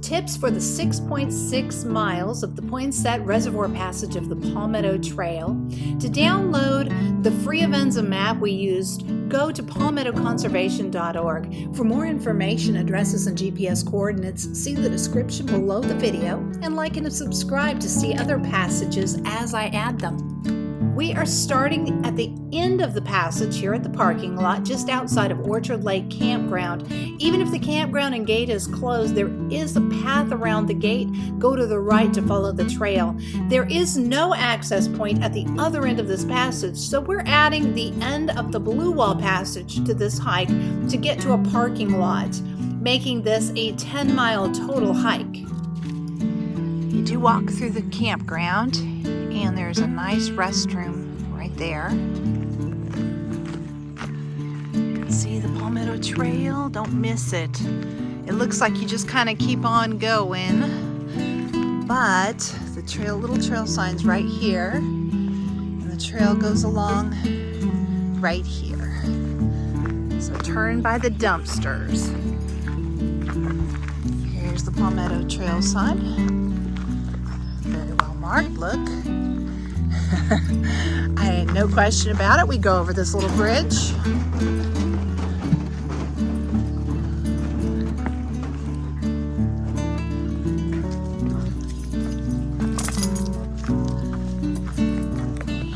Tips for the 6.6 miles of the Poinsett Reservoir Passage of the Palmetto Trail. To download the free Avenza map we used, go to palmettoconservation.org. For more information, addresses, and GPS coordinates, see the description below the video, and like and subscribe to see other passages as I add them. We are starting at the end of the passage here at the parking lot just outside of Orchard Lake Campground. Even if the campground and gate is closed, there is a path around the gate. Go to the right to follow the trail. There is no access point at the other end of this passage, so we're adding the end of the Blue Wall Passage to this hike to get to a parking lot, making this a 10-mile total hike. You do walk through the campground, and there's a nice restroom right there. You can see the Palmetto Trail. Don't miss it. It looks like you just kind of keep on going, but the little trail sign's right here, and the trail goes along right here. So turn by the dumpsters. Here's the Palmetto Trail sign. Very well marked, look. I had no question about it. We go over this little bridge.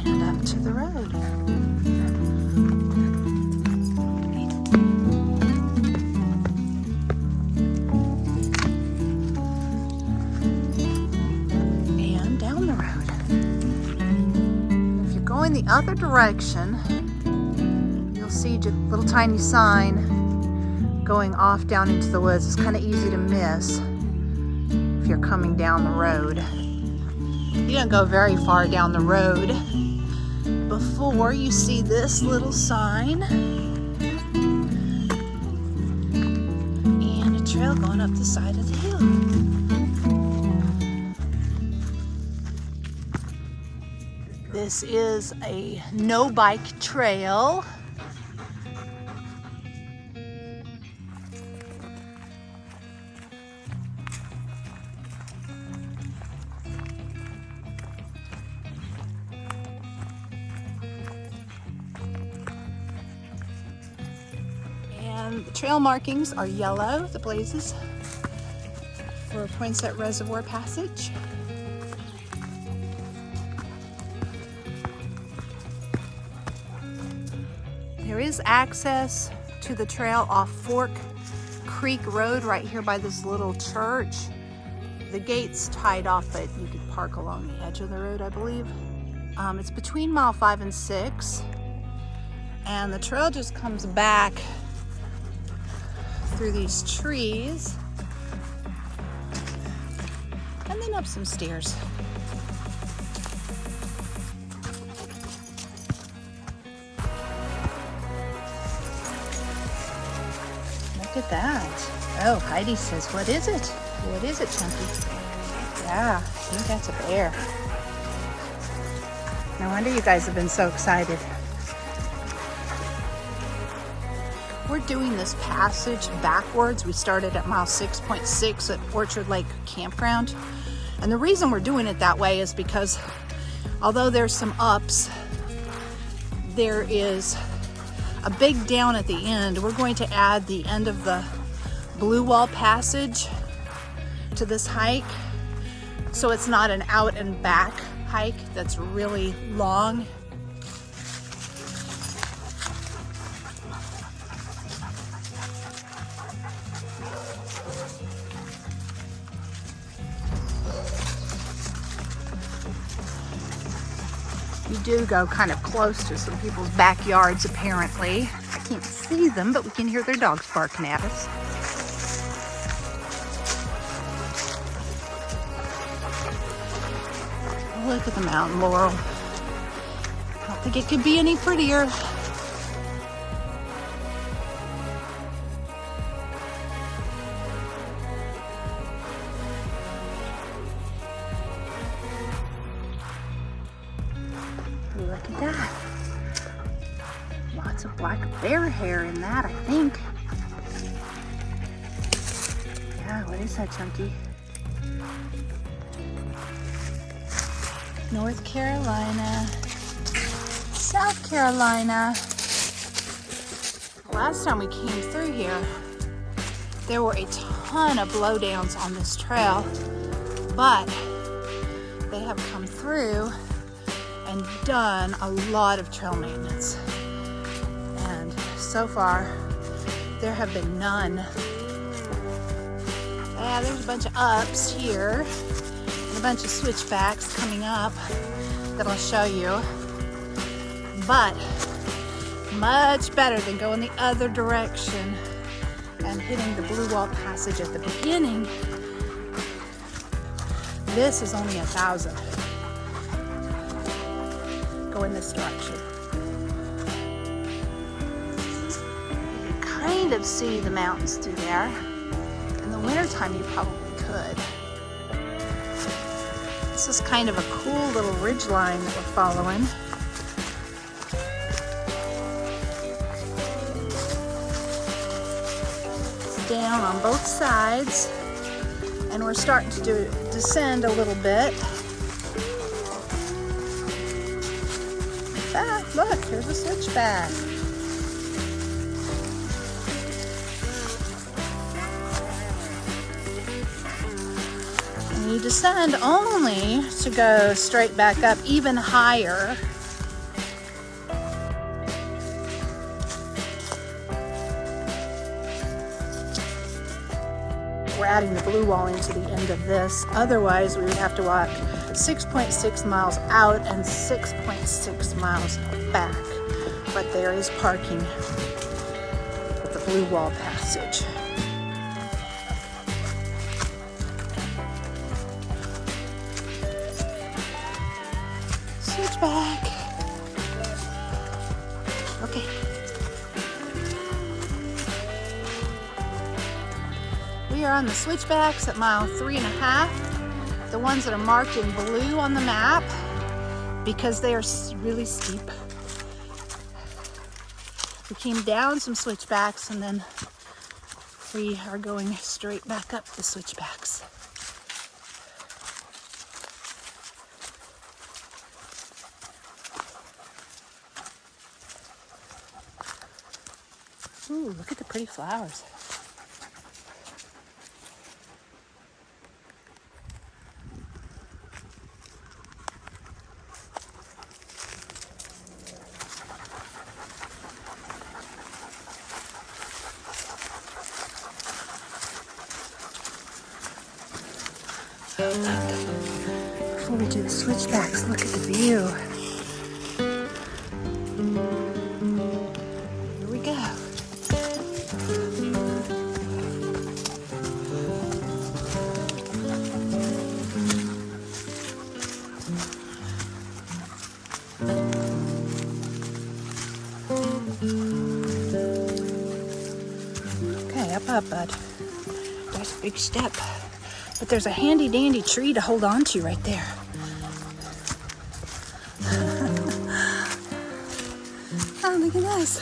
And up to the road. And down the road. Going the other direction, you'll see just a little tiny sign going off down into the woods. It's kind of easy to miss if you're coming down the road. You don't go very far down the road before you see this little sign and a trail going up the side of the hill. This is a no-bike trail. And the trail markings are yellow, the blazes, for Poinsett Reservoir Passage. There is access to the trail off Fork Creek Road right here by this little church. The gate's tied off, but you could park along the edge of the road, I believe. It's between mile 5 and 6, and the trail just comes back through these trees and then up some stairs. Look at that. Oh, Heidi says, what is it? What is it, Chunky? Yeah, I think that's a bear. No wonder you guys have been so excited. We're doing this passage backwards. We started at mile 6.6 at Orchard Lake Campground. And the reason we're doing it that way is because although there's some ups, there is a big down at the end. We're going to add the end of the Blue Wall Passage to this hike, so it's not an out and back hike that's really long. You do go kind of close to some people's backyards, apparently. I can't see them, but we can hear their dogs barking at us. Look at the mountain laurel. I don't think it could be any prettier. Look at that. Lots of black bear hair in that, I think. Yeah, what There's our chunky. North Carolina, South Carolina. Last time we came through here, there were a ton of blowdowns on this trail, but they have come through and done a lot of trail maintenance. And so far, there have been none. Yeah, there's a bunch of ups here and a bunch of switchbacks coming up that I'll show you. But much better than going the other direction and hitting the Blue Wall Passage at the beginning. This is only 1,000. Go in this direction. You can kind of see the mountains through there. In the wintertime, you probably could. This is kind of a cool little ridge line that we're following. It's down on both sides, and we're starting to descend a little bit. In fact, look, here's a switchback. And you descend only to go straight back up even higher. We're adding the blue wall into the end of this. Otherwise, we would have to walk 6.6 miles out and 6.6 miles back. But there is parking at the Blue Wall Passage. Switchback. Okay. We are on the switchbacks at mile 3.5. The ones that are marked in blue on the map because they are really steep. We came down some switchbacks and then we are going straight back up the switchbacks. Ooh, look at the pretty flowers. Before we do the switchbacks, look at the view. Here we go. Okay, up, bud. That's a big step. But there's a handy dandy tree to hold on to right there. Oh, look at this.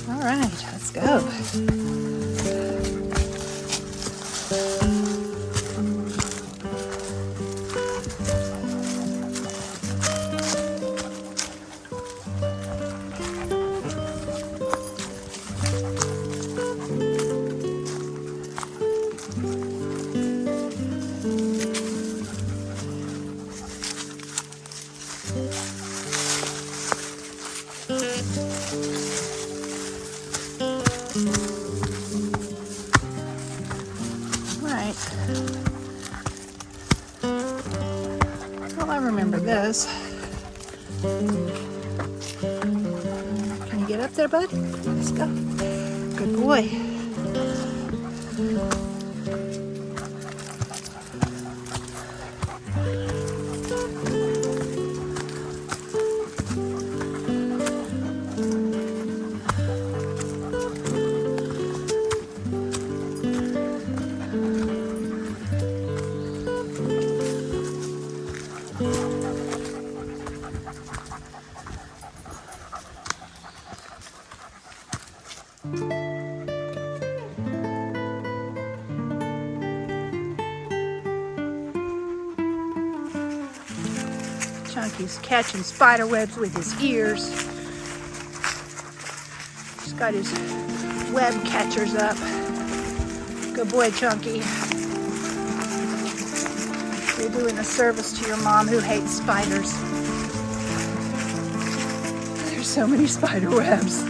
All right, let's go. Well, I remember this. Can you get up there, bud? Let's go. Good boy. Chunky's catching spider webs with his ears. He's got his web catchers up. Good boy, Chunky. You're doing a service to your mom who hates spiders. There's so many spider webs.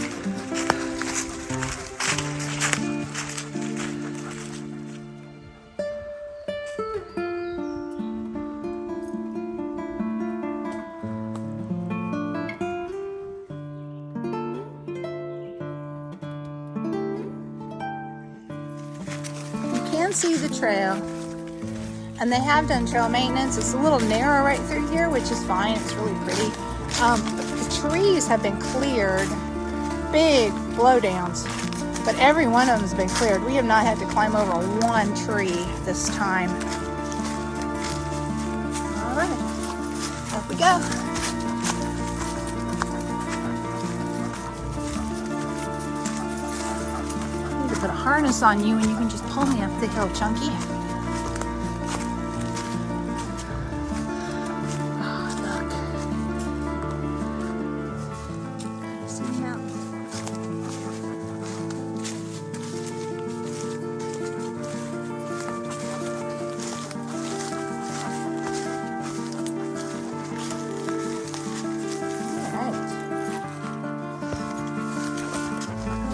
See the trail, and they have done trail maintenance. It's a little narrow right through here, which is fine. It's really pretty. The trees have been cleared, big blowdowns, but every one of them has been cleared. We have not had to climb over one tree this time. All right, up we go. Put a harness on you and you can just pull me up the hill, Chunky. Oh, look. See the mountain? All right.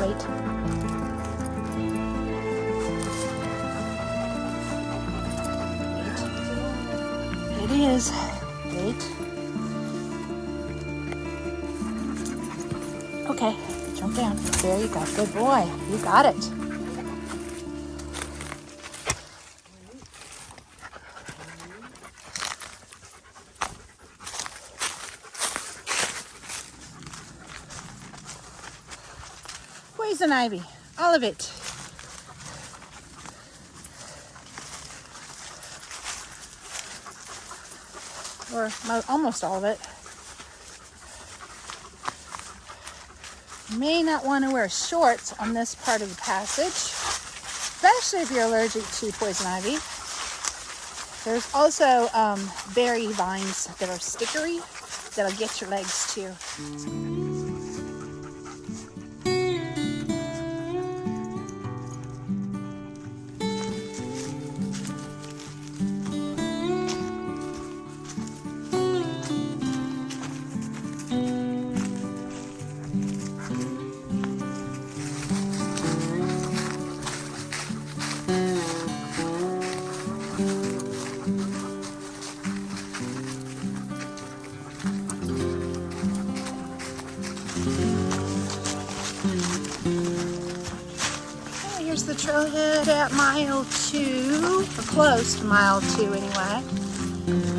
Wait. It is. Wait. Okay, jump down. There you go. Good boy. You got it. Poison ivy. All of it. Or almost all of it. You may not want to wear shorts on this part of the passage, especially if you're allergic to poison ivy. There's also berry vines that are stickery that'll get your legs too. Here's the trailhead at mile 2, or close to mile 2 anyway.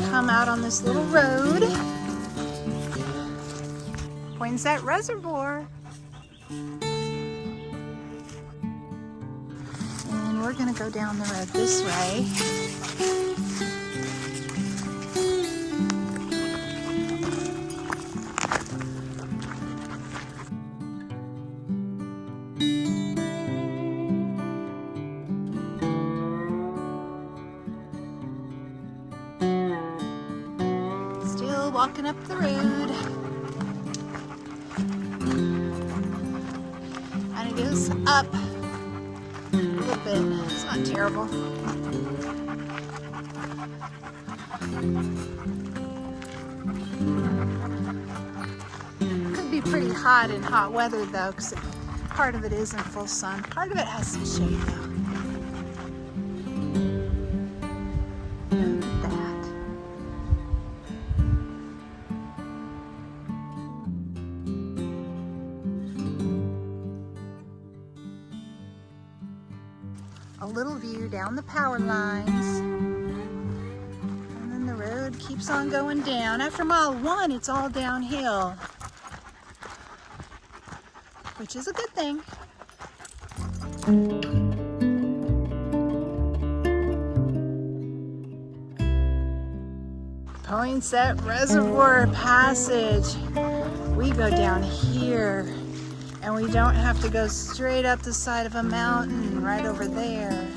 Come out on this little road. Poinsett Reservoir. And we're gonna go down the road this way. Walking up the road, and it goes up a little bit. It's not terrible. Could be pretty hot in hot weather though, because part of it is in full sun. Part of it has some shade though. A little view down the power lines, and then the road keeps on going down. After mile 1, it's all downhill, which is a good thing. Poinsett Reservoir Passage. We go down here. And we don't have to go straight up the side of a mountain right over there.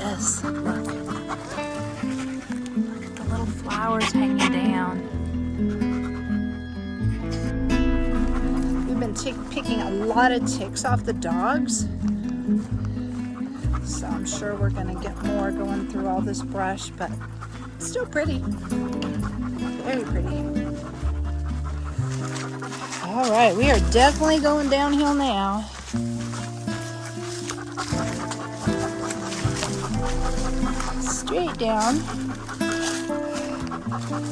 this. Look. Look at the little flowers hanging down. We've been picking a lot of ticks off the dogs. So I'm sure we're going to get more going through all this brush, but it's still pretty. Very pretty. All right, we are definitely going downhill now. Straight down.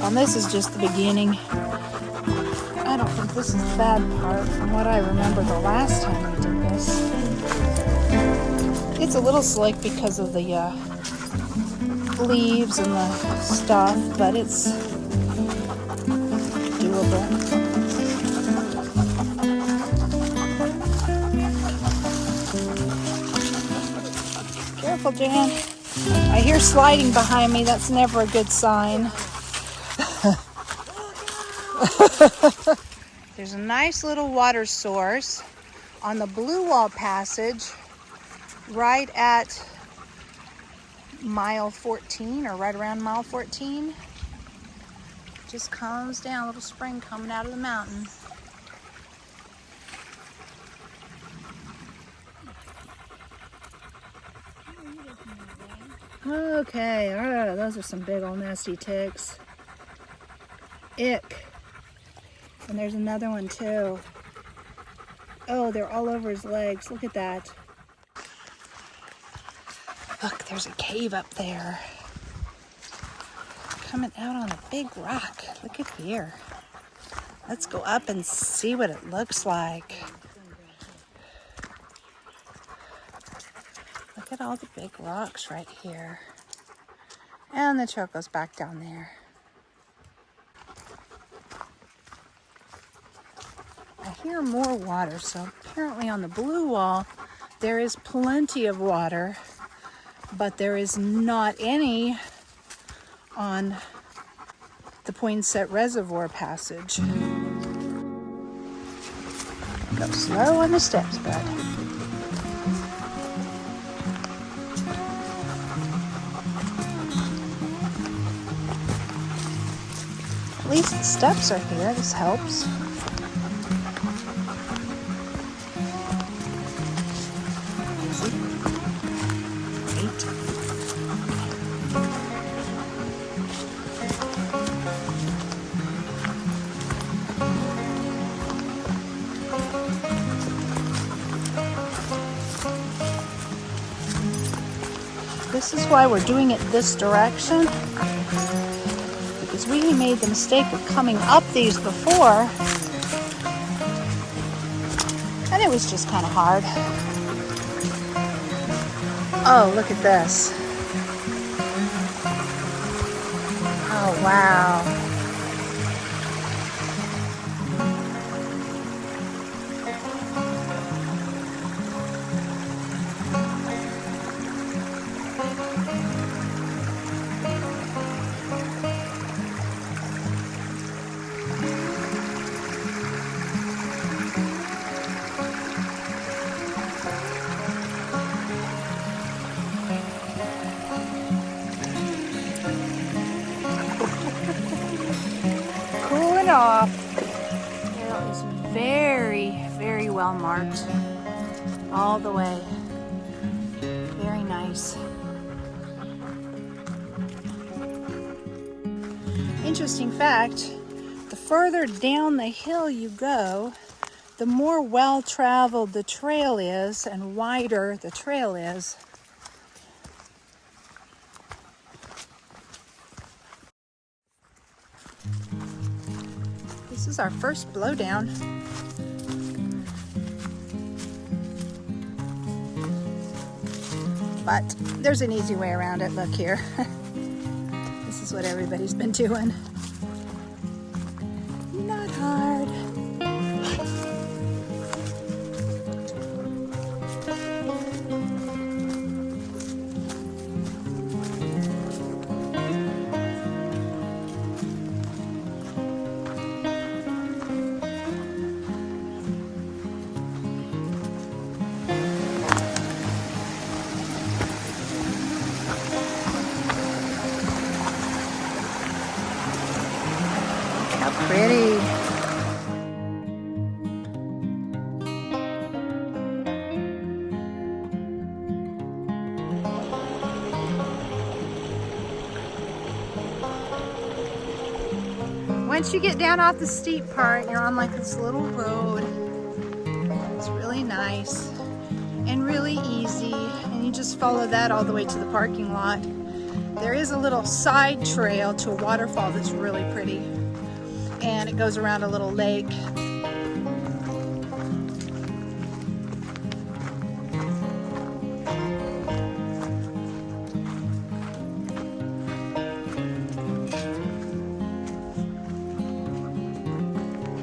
And this is just the beginning. I don't think this is the bad part from what I remember the last time we did this. It's a little slick because of the leaves and the stuff, but it's doable. Careful, Jan. I hear sliding behind me. That's never a good sign. There's a nice little water source on the Blue Wall Passage right at mile 14, or right around mile 14. Just comes down, a little spring coming out of the mountain. Okay, all right, those are some big old nasty ticks. Ick. And there's another one too. Oh, they're all over his legs. Look at that. Look, there's a cave up there. Coming out on a big rock. Look at here. Let's go up and see what it looks like. Look at all the big rocks right here. And the trail goes back down there. I hear more water, so apparently on the Blue Wall there is plenty of water, but there is not any on the Poinsett Reservoir Passage. Go slow on the steps, bud. At least the steps are here. This helps. This is why we're doing it this direction, because we made the mistake of coming up these before, and it was just kind of hard. Oh, look at this. Oh, wow. Off. Trail is very, very well marked all the way. Very nice. Interesting fact, the further down the hill you go, the more well-traveled the trail is and wider the trail is. This is our first blowdown. But there's an easy way around it. Look here. This is what everybody's been doing. Not hard. pretty. Once you get down off the steep part, you're on like this little road. It's really nice and really easy, and you just follow that all the way to the parking lot. There is a little side trail to a waterfall that's really pretty, and it goes around a little lake.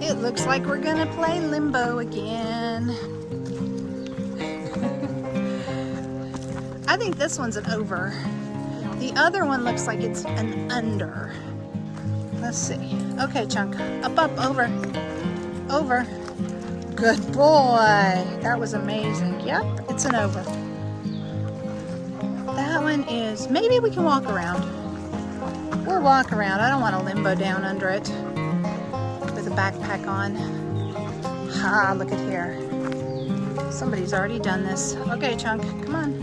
It looks like we're gonna play limbo again. I think this one's an over. The other one looks like it's an under. Let's see. Okay, Chunk. Up, up, over. Over. Good boy. That was amazing. Yep, it's an over. That one is, maybe we can walk around. We'll walk around. I don't want to limbo down under it with a backpack on. Ha, look at here. Somebody's already done this. Okay, Chunk, come on.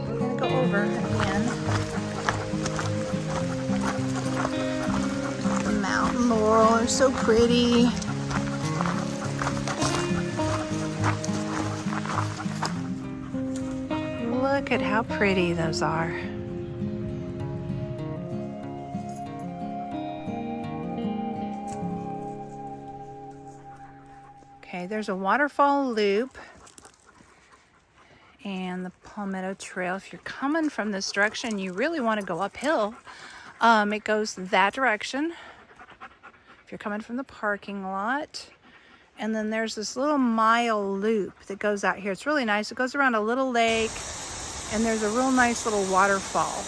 We're gonna go over again. The mountain laurel are so pretty. Look at how pretty those are. Okay, there's a waterfall loop and the Palmetto Trail. If you're coming from this direction, you really want to go uphill. It goes that direction if you're coming from the parking lot. And then there's this little mile loop that goes out here. It's really nice. It goes around a little lake, and there's a real nice little waterfall.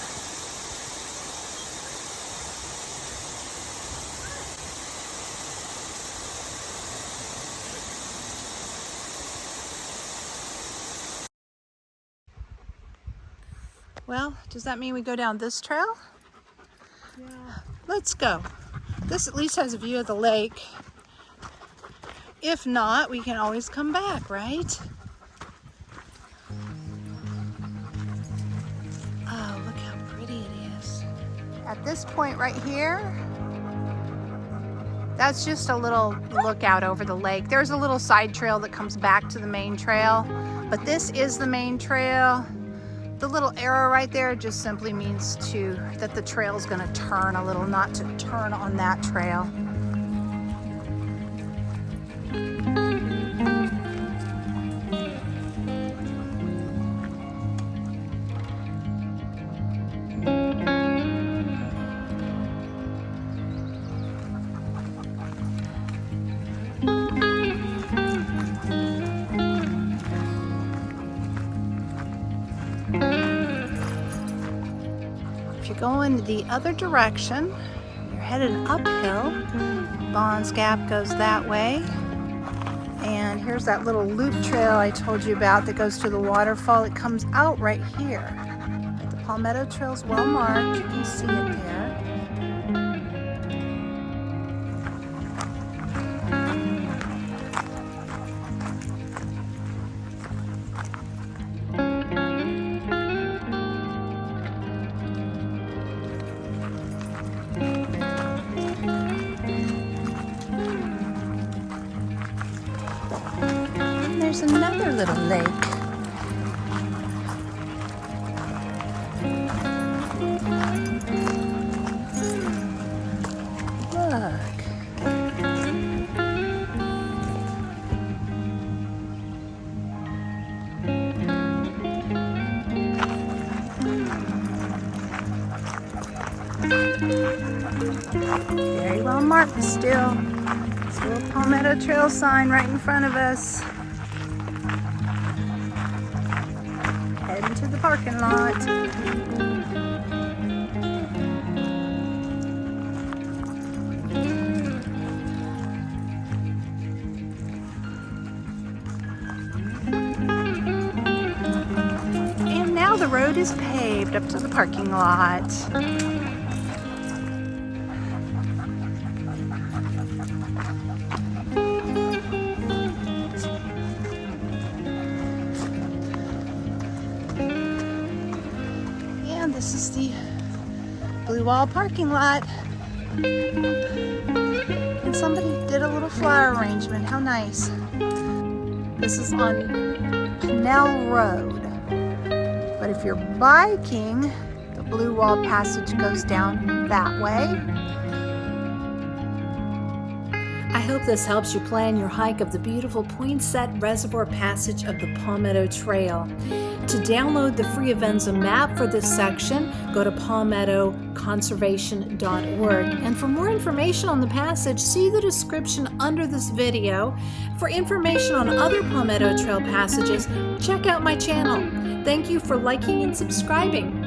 Well, does that mean we go down this trail? Yeah. Let's go. This at least has a view of the lake. If not, we can always come back, right? Oh, look how pretty it is. At this point right here, that's just a little lookout over the lake. There's a little side trail that comes back to the main trail, but this is the main trail. The little arrow right there just simply means that the trail is going to turn a little, not to turn on that trail. Going the other direction, you're headed uphill. Vaughns Gap goes that way, and here's that little loop trail I told you about that goes to the waterfall. It comes out right here. The Palmetto Trail's well marked. You can see it there. There's another little lake. Look. Very well marked still. This little Palmetto Trail sign right in front of us. Heading to the parking lot. And now the road is paved up to the parking lot. Blue Wall parking lot. And somebody did a little flower arrangement. How nice. This is on Canal Road. But if you're biking, the Blue Wall Passage goes down that way. I hope this helps you plan your hike of the beautiful Poinsett Reservoir Passage of the Palmetto Trail. To download the free Avenza map for this section, go to palmettoconservation.org. And for more information on the passage, see the description under this video. For information on other Palmetto Trail passages, check out my channel. Thank you for liking and subscribing.